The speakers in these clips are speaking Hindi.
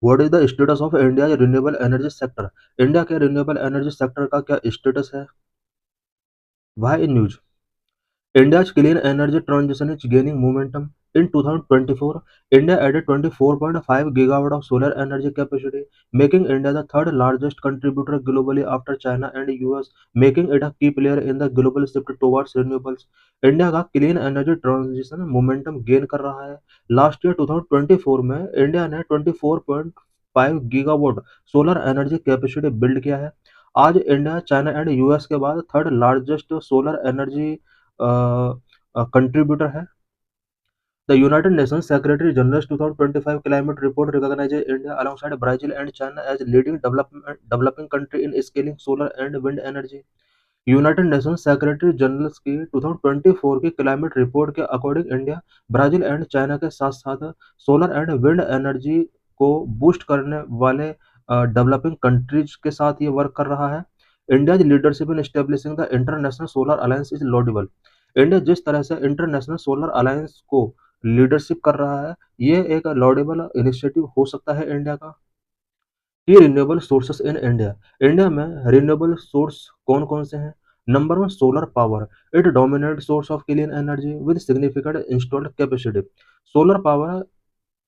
What is the status of India renewable energy sector? India के रिन्यूएबल एनर्जी सेक्टर का क्या स्टेटस है? Why in news? India's clean energy transition is gaining momentum. In 2024, India added 24.5 gigawatt of solar energy capacity, making India the third largest contributor globally after China and US, making it a key player in the global shift towards renewables. India का clean energy transition momentum gain कर रहा है। लास्ट ईयर 2024 में इंडिया ने 24.5 gigawatt solar energy capacity build किया है। आज इंडिया चाइना एंड यूएस के बाद third largest solar energy contributor है। The United Nations Secretary General's 2025 climate report recognizes India alongside Brazil and China as leading developing country in scaling solar and wind energy. United nation secretary generals की 2024 की क्लाइमेट रिपोर्ट के according India, Brazil and China के साथ साथ सोलर एंड विंड एनर्जी को बूस्ट करने वाले डेवलपिंग कंट्रीज के साथ ये वर्क कर रहा है। India leadership in establishing the international solar alliance is laudable. India जिस तरह से इंटरनेशनल सोलर अलायंस को लीडरशिप कर रहा है, ये एक लॉडेबल इनिशिएटिव हो सकता है इंडिया का। की renewable sources in India. India में रिन्यूएबल सोर्स कौन कौन से हैं? Number one, solar power. It dominate source of clean energy with significant installed capacity. Solar power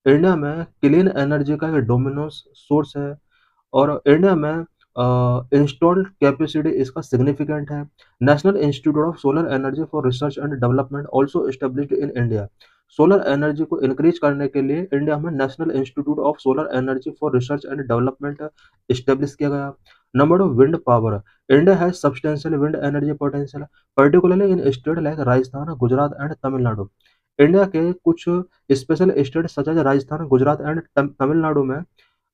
India में क्लीन एनर्जी का डोमिनोस सोर्स है और इंडिया में इंस्टॉल्ड कैपेसिटी इसका सिग्निफिकेंट है। National institute of solar energy for research and development also established in India. Solar energy को इंक्रीज करने के लिए इंडिया में national institute of solar energy for research and development establish किया गया। Number two, wind power. India has substantial wind energy potential, particularly in state like Rajasthan, Gujarat and Tamil Nadu. India के कुछ special state such as Rajasthan, Gujarat and Tamil Nadu में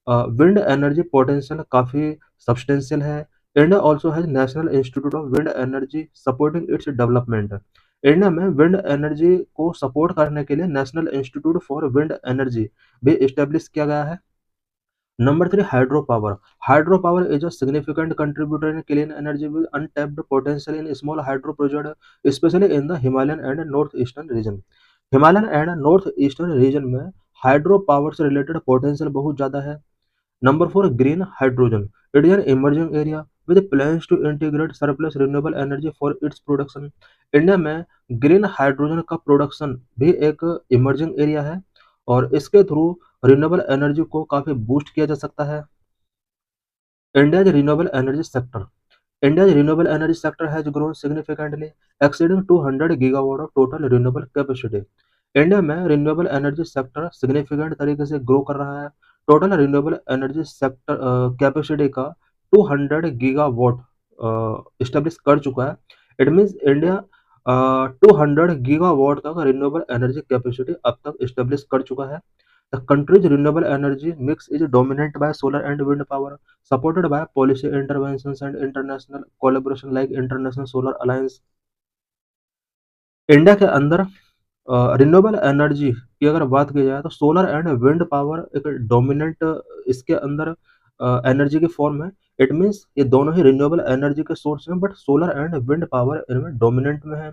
विंड एनर्जी पोटेंशियल काफी सब्सटेंशियल है। India also has national institute of wind energy supporting its development. India में विंड एनर्जी को सपोर्ट करने के लिए national institute for wind energy भी इस्टेब्लिश किया गया है। Number three, hydro power. Hydro power is a significant contributor in clean energy with untapped potential in small hydro project specially in the Himalayan and north eastern region. Himalayan and north eastern region में हाइड्रो पावर से रिलेटेड पोटेंशियल बहुत ज्यादा है। Number four, green hydrogen. It is an emerging area with plans to integrate surplus renewable energy for its production. India में ग्रीन हाइड्रोजन का प्रोडक्शन भी एक इमर्जिंग एरिया है और इसके थ्रू रिन्यूएबल एनर्जी को काफी बूस्ट किया जा सकता है। India's renewable energy sector. India's renewable energy sector has grown significantly, exceeding 200 gigawatt of total renewable capacity. India में रिन्यूएबल एनर्जी सेक्टर सिग्निफिकेंट तरीके से ग्रो कर रहा है। Total renewable energy sector capacity का 200 गीगावाट इस्टेब्लिश कर चुका है। इट मींस इंडिया 200 गीगावाट तक रिन्यूएबल एनर्जी कैपेसिटी अब तक इस्टेब्लिश कर चुका है। The country's renewable energy mix is dominated by solar and wind power, supported by policy interventions and international collaboration like International Solar Alliance. India के अंदर रिन्यूएबल एनर्जी की अगर बात की जाए तो सोलर एंड विंड पावर एक डोमिनेंट इसके अंदर एनर्जी की फॉर्म है। इट मीन्स ये दोनों ही रिन्यूएबल एनर्जी के सोर्स हैं, but solar and wind power इनमें डोमिनेंट में है।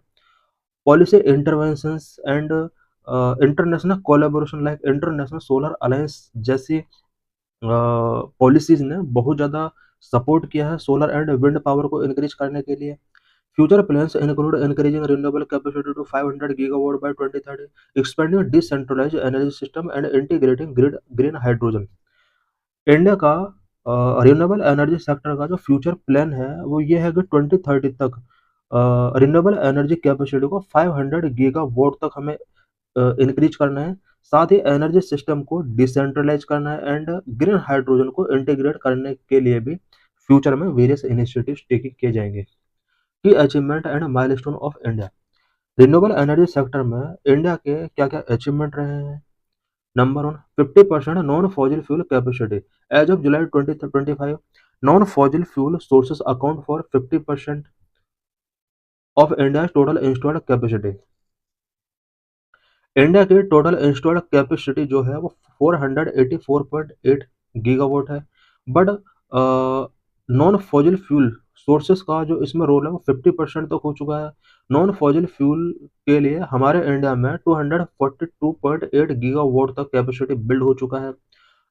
Policy interventions and international collaboration like international solar alliance जैसी पॉलिसीज ने बहुत ज़्यादा सपोर्ट किया है सोलर एंड विंड पावर को इंक्रीज करने के लिए। Future plans include increasing renewable capacity to 500 gigawatt by 2030, expanding decentralised energy system and integrating green hydrogen. India का रिन्यूएबल एनर्जी सेक्टर का जो फ्यूचर प्लान है वो ये है कि 2030 तक रिन्यूएबल एनर्जी कैपेसिटी को 500 गीगावाट तक हमें इंक्रीज करना है। साथ ही एनर्जी सिस्टम को डिसेंट्रलाइज करना है एंड ग्रीन हाइड्रोजन को इंटीग्रेट करने के लिए भी फ्यूचर में वेरियस इनिशिएटिव्स टेकिंग किए जाएंगे। Key achievement and milestone of India. Renewable energy sector में इंडिया के क्या क्या अचीवमेंट रहे हैं? Number one, 50% non fossil fuel capacity. As of July 2025, non fossil fuel sources account for 50% of India total installed capacity. India की टोटल इंस्टॉल्ड कैपेसिटी जो है वो 484.8 गीगावाट है, but non fossil fuel sources का जो इसमें रोल है वो 50% तक हो चुका है। नॉन फॉजिल फ्यूल के लिए हमारे इंडिया में 242.8 गीगावाट तक कैपेसिटी बिल्ड हो चुका है।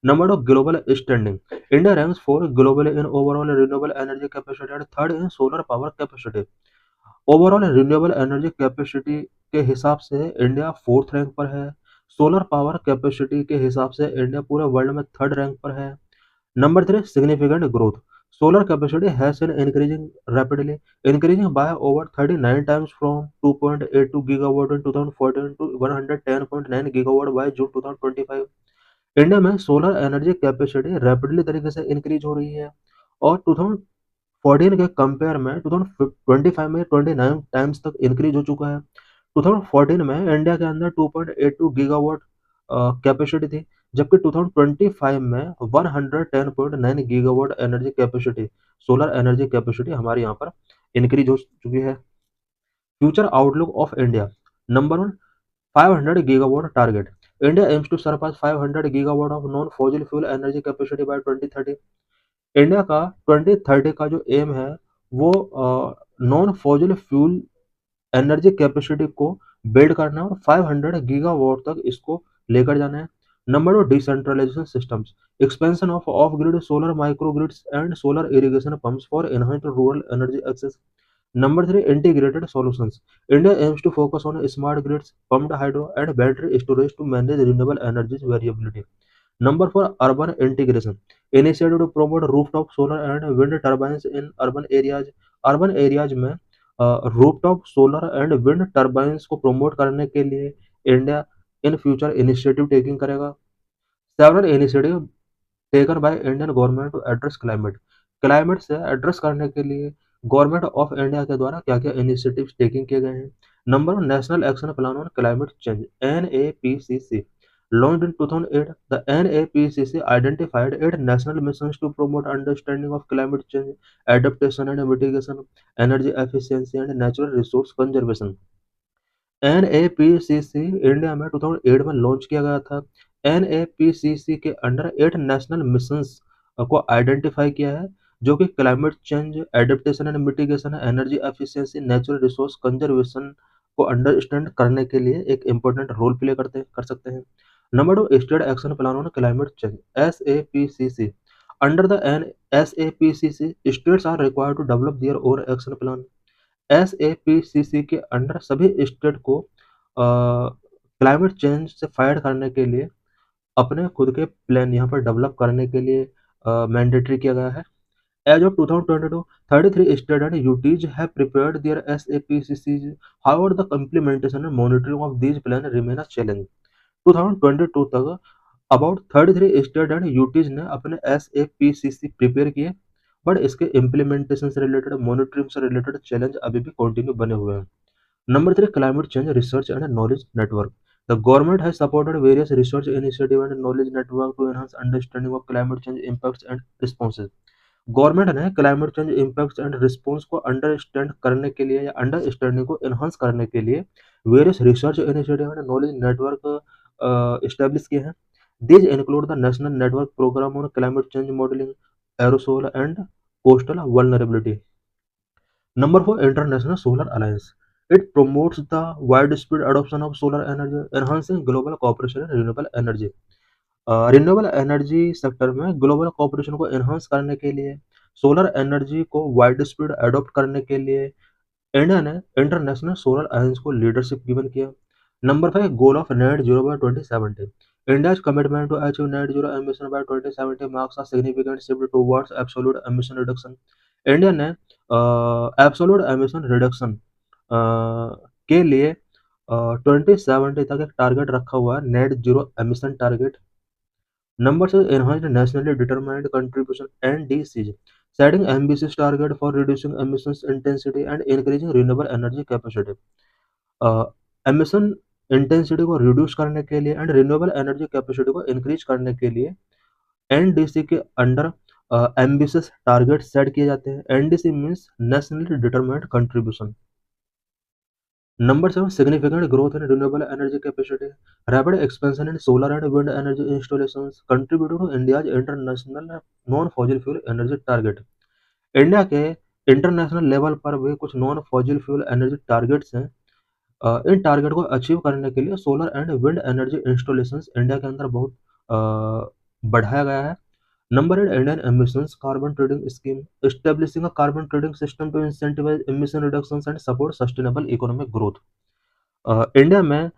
Number of global standing. India ranks fourth globally in overall renewable energy capacity and third in solar power capacity. Overall renewable energy capacity के हिसाब से इंडिया फोर्थ रैंक पर है। सोलर पावर कैपेसिटी के हिसाब से इंडिया पूरे वर्ल्ड में थर्ड रैंक पर है। Number three, significant growth. Solar capacity has been increasing rapidly, increasing by over 39 times from 2.82 gigawatt in 2014 to 110.9 gigawatt by June 2025। India में सोलर एनर्जी कैपेसिटी रैपिडली तरीके से इंक्रीज हो रही है और 2014 के कंपेयर में 2025 में 29 टाइम्स तक इंक्रीज हो चुका है। 2014 में इंडिया के अंदर 2.82 गीगावाट कैपेसिटी थी, जबकि 2025 में 110.9 gigawatt energy capacity, solar energy capacity हमारे यहाँ पर इंक्रीज हो चुकी है। Future outlook of India. Number one, 500 gigawatt target. India aims to surpass 500 gigawatt of non-fossil fuel energy capacity by 2030। India का 2030 का जो एम है वो non fossil fuel energy capacity को बिल्ड करना है और 500 गीगावाट तक इसको लेकर जाना है। Number two, decentralisation systems, expansion of grid, solar micro grids and solar irrigation pumps for enhanced rural energy access. Number three, integrated solutions. India aims to focus on smart grids, pumped hydro, and battery storage to manage renewable energies variability. Number four, urban integration. Initiative to promote rooftop solar and wind turbines in urban areas. Urban areas में rooftop solar and wind turbines को प्रमोट करने के लिए India in future initiative taking करेगा। Several initiative taken by Indian government to address climate. Climate से एड्रेस करने के लिए गवर्नमेंट ऑफ इंडिया के द्वारा क्या क्या इनिशिएटिव्स टेकिंग किए गए हैं। Number one, national action plan on climate change, NAPCC, launched in 2008। The NAPCC identified 8 national missions to promote understanding of climate change, adaptation and mitigation, energy efficiency and natural resource conservation। NAPCC India में 2008 में लॉन्च किया गया था। NAPCC के अंडर 8 नेशनल मिशंस को आइडेंटिफाई किया है जो कि climate change, adaptation and mitigation, energy efficiency, natural resource conservation को अंडरस्टैंड करने के लिए एक इम्पोर्टेंट रोल प्ले कर सकते हैं। Number two, state action plan on climate change, SAPCC। Under the SAPCC, states are required to develop their own action plan. SAPCC के अंडर सभी स्टेट को क्लाइमेट चेंज से फाइट करने के लिए अपने खुद के प्लान यहाँ पर डेवलप करने के लिए मैंडेटरी किया गया है। As of 2022, 33 states and UTs have prepared their SAPCCs. However, the implementation and monitoring of these plans remain a challenge। 2022 तक अबाउट 33 स्टेट एंड यूटीज ने अपने SAPCC प्रिपेयर किए, बट इसके इम्प्लीमेंटेशन से रिलेटेड, मॉनिटरिंग से रिलेटेड चैलेंज अभी भी कंटिन्यू बने हुए हैं। Number three, climate change research and knowledge network. The government has supported various research initiative and knowledge network to enhance understanding of climate change impacts and responses. Government ने climate change impacts and response को अंडरस्टैंड करने के लिए या अंडरस्टैंडिंग को एनहांस करने के लिए various research initiative and knowledge network establish किए हैं। These include the National Network Program on Climate Change Modeling, Aerosol and Coastal Vulnerability। Number four, International Solar Alliance। It promotes the widespread adoption of solar energy, enhancing global cooperation in renewable energy। Renewable energy sector में ग्लोबल कोऑपरेशन को एनहांस करने के लिए, सोलर एनर्जी को वाइड स्प्रेड अडॉप्ट करने के लिए इंडिया ने इंटरनेशनल सोलर अलायंस को लीडरशिप गिवन किया। Number five, goal of net zero by 2070। India's commitment to achieve net zero emission by 2070 marks a significant shift towards absolute emission reduction। India ने एब्सोल्यूट एमिशन रिडक्शन के लिए 2070 तक एक टारगेट रखा हुआ है, net zero emission target. Number six, enhanced nationally determined contribution (NDCs), setting ambitious target for reducing emissions intensity and increasing renewable energy capacity। Emission intensity को रिड्यूस करने के लिए एंड रिन्यूएबल एनर्जी कैपेसिटी को इंक्रीज करने के लिए एनडीसी के अंडर एम्बिशियस टारगेट सेट किए जाते हैं। NDC means nationally determined contribution. Number seven, significant growth in renewable energy capacity, rapid expansion in solar and wind energy installations contributed to India's international non-fossil fuel energy target। India के इंटरनेशनल लेवल पर भी कुछ non fossil fuel energy targets हैं। इन टारगेट को अचीव करने के लिए solar and wind energy installations India के अंदर बहुत बढ़ाया गया है। Number 8, Indian emissions carbon trading scheme, establishing a carbon trading system to incentivise emission reductions and support sustainable economic growth. India में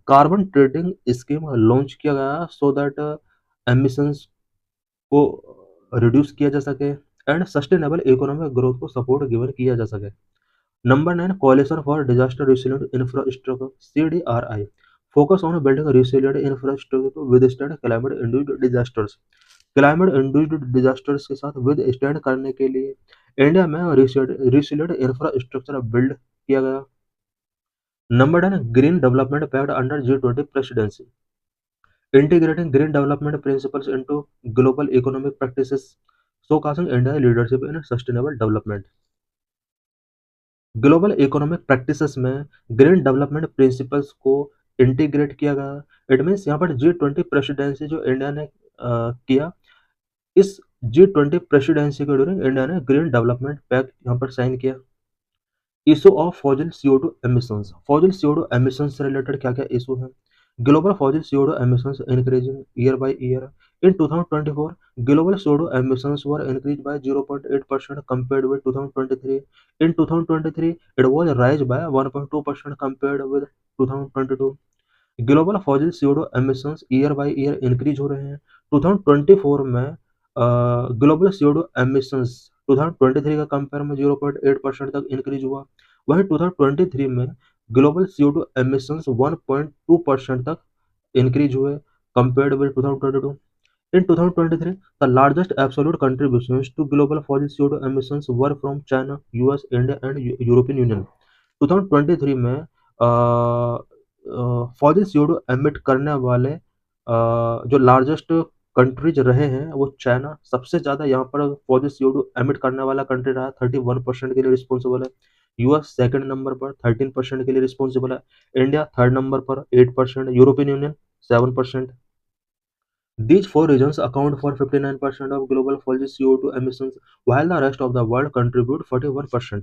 कार्बन ट्रेडिंग स्कीम लॉन्च किया गया सो दैट एमिशंस को रिड्यूस किया जा सके एंड सस्टेनेबल इकोनॉमिक ग्रोथ को सपोर्ट गिवन किया जा सके। Number 9, coalition for disaster resilient infrastructure CDRI, focus on building resilient infrastructure to withstand climate induced disasters. Climate induced disasters के साथ विद स्टैंड करने के लिए इंडिया में रेसिलिएंट इंफ्रास्ट्रक्चर बिल्ड किया गया। Number 10, green development pact under G20 presidency, integrating green development principles into global economic practices, showcasing India's leadership in sustainable development। Global economic practices में ग्रीन डेवलपमेंट प्रिंसिपल्स को इंटीग्रेट किया गया। इट मीन्स यहाँ पर G20 प्रेसिडेंसी जो इंडिया ने किया, इस G20 प्रेसिडेंसी के ड्यूरिंग इंडिया ने ग्रीन डेवलपमेंट पैक्ट यहाँ पर साइन किया। Issue of fossil CO2 emissions, fossil CO2 emissions से रिलेटेड क्या क्या इशू है। Global fossil CO2 emissions increasing year by year. In 2024 global CO2 emissions were increased by 0.8% compared with 2023. In 2023 it was rise by 1.2% compared with 2022। Global fossil CO2 emissions year by year increase हो रहे हैं। 2024 में ग्लोबल CO2 एमिशंस 2023 का कंपेयर में 0.8% तक इंक्रीज हुआ। वहीं 2023 में ग्लोबल CO2 एमिशंस 1.2% तक इंक्रीज हुए compared with 2022। In 2023, the largest absolute contributions to global fossil CO2 emissions were from China, US, India and European Union। 2023 में फॉसिल CO2 एमिट करने वाले जो लार्जेस्ट कंट्रीज रहे हैं वो चाइना सबसे ज़्यादा यहाँ पर फॉसिल CO2 एमिट करने वाला कंट्री रहा, 31% के लिए रिस्पॉन्सिबल है। US सेकंड नंबर पर 13% के लिए रिस्पॉन्सिबल है। इंडिया थर्ड नंबर पर 8%, European union 7%। These four regions account for 59% of global fossil CO2 emissions, while the rest of the world contribute 41%।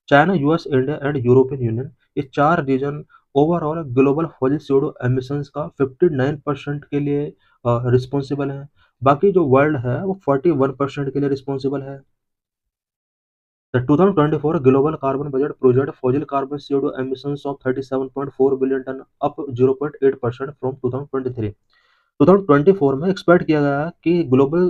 China, US, India and European Union, ये चार region overall global fossil CO2 emissions का 59% के लिए रिस्पॉन्सिबल है। बाकी जो वर्ल्ड है वो 41% के लिए रिस्पॉन्सिबल है। The 2024 global carbon budget projected fossil carbon CO2 emissions of 37.4 billion ton, up 0.8% from 2023। 2024 में एक्सपेक्ट किया गया है कि ग्लोबल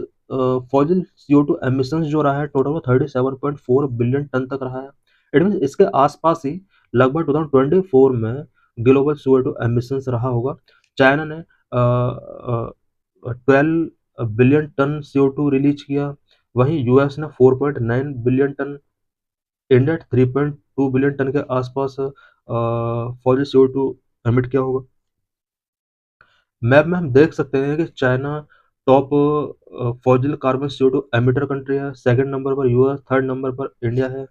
फॉसिल CO2 एमिशंस जो रहा है टोटल वो 37.4 बिलियन टन तक रहा है। इट मीन इसके आसपास ही लगभग 2024 में ग्लोबल CO2 एमिशंस रहा होगा। चाइना ने 12 बिलियन टन CO2 रिलीज किया, वहीं यूएस ने 4.9 billion ton, India 3.2 billion ton के आसपास फॉसिल CO2 एमिट किया होगा। मैप में हम देख सकते हैं कि China top fossil carbon CO2 emitter country है, सेकंड नंबर पर यूएस, थर्ड नंबर पर इंडिया है।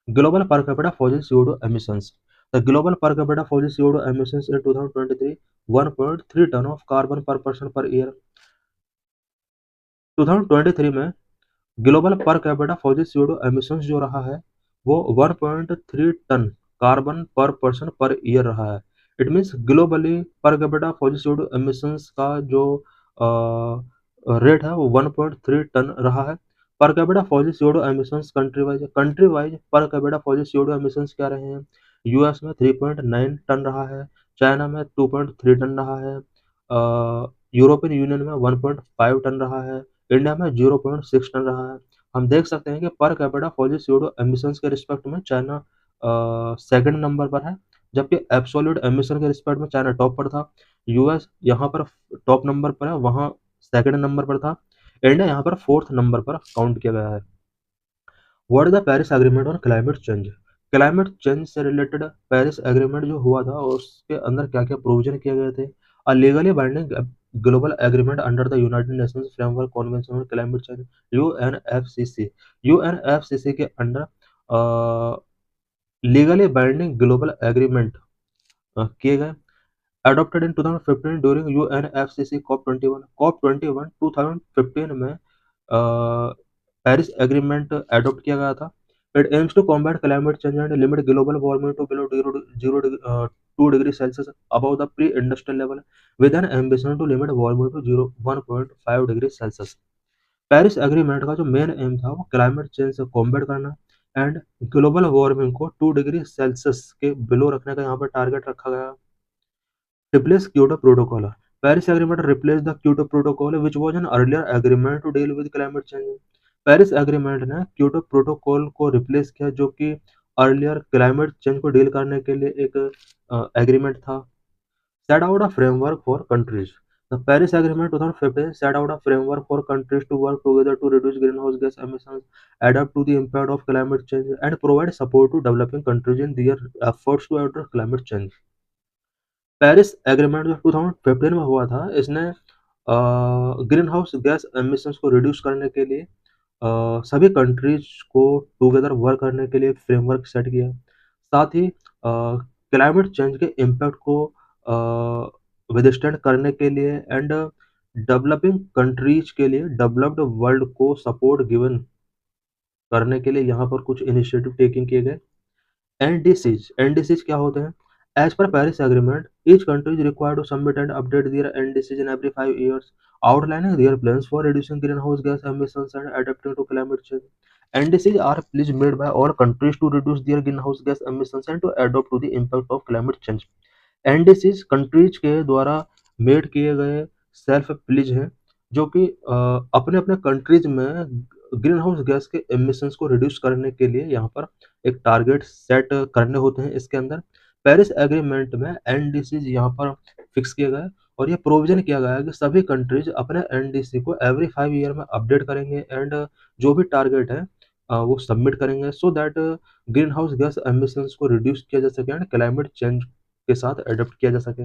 Global per capita fossil CO2 emissions, the global per capita fossil CO2 emissions in 2023 1.3 ton of carbon per person per year. 2023 में global per capita fossil CO2 emissions जो रहा है वो 1.3 ton carbon per person per year रहा है। इट मीन्स ग्लोबली पर कैपिटा फॉसिल CO2 एमिशंस का जो रेट है वो 1.3 टन रहा है। पर capita fossil CO2 emissions country wise पर कैपिटा फॉसिल CO2 एमिशंस क्या रहे हैं। यूएस में 3.9 टन रहा है, चाइना में 2.3 टन रहा है, यूरोपियन यूनियन में 1.5 टन रहा है, इंडिया में 0.6 टन रहा है। हम देख सकते हैं कि पर कैपिटा फॉसिल CO2 एमिशंस के रिस्पेक्ट में चाइना सेकंड नंबर पर है, जबकि एब्सोल्यूट एमिशन के रिस्पेक्ट में चाइना टॉप पर था। यूएस यहाँ पर टॉप नंबर पर है, वहाँ सेकंड नंबर पर था। इंडिया यहाँ पर फोर्थ नंबर पर काउंट किया गया है। What is the Paris agreement on climate change, climate change से रिलेटेड पेरिस एग्रीमेंट जो हुआ था उसके अंदर क्या क्या प्रोविजन किए गए थे। A legally binding global agreement under the United Nations Framework Convention on climate Change UNFCCC, UNFCCC के under legally binding global agreement किए गए, adopted in 2015 during UNFCCC COP21। COP21 2015 में पेरिस एग्रीमेंट अडॉप्ट किया गया था। It aims to combat climate change and limit global warming to below 0 2 degree Celsius above the pre-industrial level, with an ambition to limit warming to 1.5 degree Celsius. Paris agreement का जो मेन एम था वो क्लाइमेट चेंज से कॉम्बेट करना एंड ग्लोबल वार्मिंग को 2 डिग्री सेल्सियस के बिलो रखने का यहाँ पर टारगेट रखा गया। Replace Kyoto protocol. Paris agreement replace the Kyoto protocol which was an earlier agreement to deal with climate change. Paris agreement ने क्योटो प्रोटोकॉल को रिप्लेस किया जो कि अर्लियर क्लाइमेट चेंज को डील करने के लिए एक एग्रीमेंट था। set out a framework for countries. The Paris Agreement 2015 set out a framework for countries to work together to reduce greenhouse gas emissions, adapt to the impact of climate change, and provide support to developing countries in their efforts to address climate change. Paris agreement जो 2015 में हुआ था, इसने ग्रीन हाउस गैस एमिशंस को रिड्यूस करने के लिए सभी कंट्रीज को टुगेदर वर्क करने के लिए फ्रेमवर्क सेट किया। साथ ही क्लाइमेट चेंज के इम्पैक्ट को विदस्टैंड करने के लिए एंड डेवलपिंग कंट्रीज के लिए डेवलप्ड वर्ल्ड को सपोर्ट गिवन करने के लिए यहाँ पर कुछ इनिशिएटिव टेकिंग किए गए। एनडीसीज क्या होते हैं? As per Paris agreement each country is required to submit and update their NDCs in every 5 years outlining their plans for reducing greenhouse gas emissions and adapting to climate change. NDCs are pledges made by all countries to reduce their greenhouse gas emissions and to adapt to the impact of climate change. NDCs countries के द्वारा मेड किए गए सेल्फ प्लीज हैं जो कि अपने अपने कंट्रीज में ग्रीन हाउस गैस के एमिशंस को रिड्यूस करने के लिए यहाँ पर एक टारगेट सेट करने होते हैं। इसके अंदर पेरिस एग्रीमेंट में एनडीसीज यहाँ पर फिक्स किए गए और ये प्रोविजन किया गया है कि सभी कंट्रीज अपने एनडीसी को एवरी 5 ईयर में अपडेट करेंगे एंड जो भी टारगेट है वो सबमिट करेंगे so that green house gas emissions को रिड्यूस किया जा सके एंड क्लाइमेट चेंज के साथ एडप्ट किया जा सके।